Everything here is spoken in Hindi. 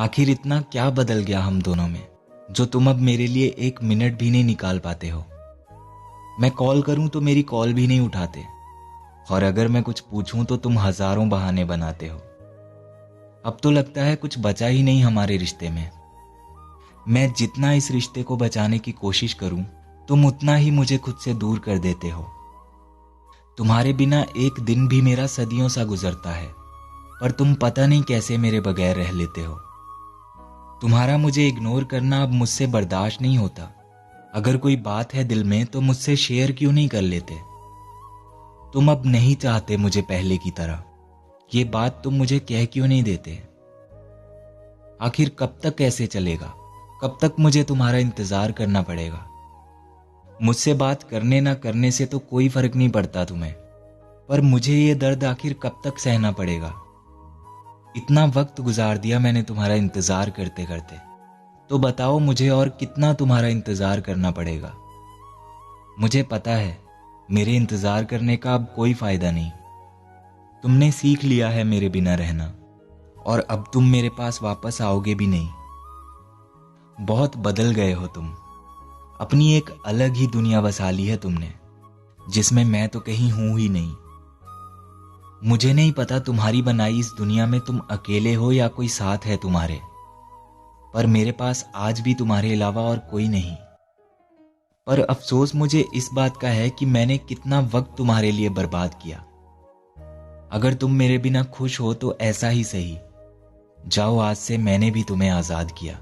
आखिर इतना क्या बदल गया हम दोनों में, जो तुम अब मेरे लिए एक मिनट भी नहीं निकाल पाते हो। मैं कॉल करूं तो मेरी कॉल भी नहीं उठाते, और अगर मैं कुछ पूछूं तो तुम हजारों बहाने बनाते हो। अब तो लगता है कुछ बचा ही नहीं हमारे रिश्ते में। मैं जितना इस रिश्ते को बचाने की कोशिश करूं, तुम उतना ही मुझे खुद से दूर कर देते हो। तुम्हारे बिना एक दिन भी मेरा सदियों सा गुजरता है, पर तुम पता नहीं कैसे मेरे बगैर रह लेते हो। तुम्हारा मुझे इग्नोर करना अब मुझसे बर्दाश्त नहीं होता। अगर कोई बात है दिल में तो मुझसे शेयर क्यों नहीं कर लेते। तुम अब नहीं चाहते मुझे पहले की तरह, ये बात तुम मुझे कह क्यों नहीं देते। आखिर कब तक ऐसे चलेगा, कब तक मुझे तुम्हारा इंतजार करना पड़ेगा। मुझसे बात करने ना करने से तो कोई फर्क नहीं पड़ता तुम्हें, पर मुझे ये दर्द आखिर कब तक सहना पड़ेगा। इतना वक्त गुजार दिया मैंने तुम्हारा इंतजार करते करते, तो बताओ मुझे और कितना तुम्हारा इंतजार करना पड़ेगा। मुझे पता है मेरे इंतजार करने का अब कोई फायदा नहीं। तुमने सीख लिया है मेरे बिना रहना, और अब तुम मेरे पास वापस आओगे भी नहीं। बहुत बदल गए हो तुम, अपनी एक अलग ही दुनिया बसा ली है तुमने, जिसमें मैं तो कहीं हूं ही नहीं। मुझे नहीं पता तुम्हारी बनाई इस दुनिया में तुम अकेले हो या कोई साथ है तुम्हारे, पर मेरे पास आज भी तुम्हारे अलावा और कोई नहीं। पर अफसोस मुझे इस बात का है कि मैंने कितना वक्त तुम्हारे लिए बर्बाद किया। अगर तुम मेरे बिना खुश हो तो ऐसा ही सही। जाओ, आज से मैंने भी तुम्हें आजाद किया।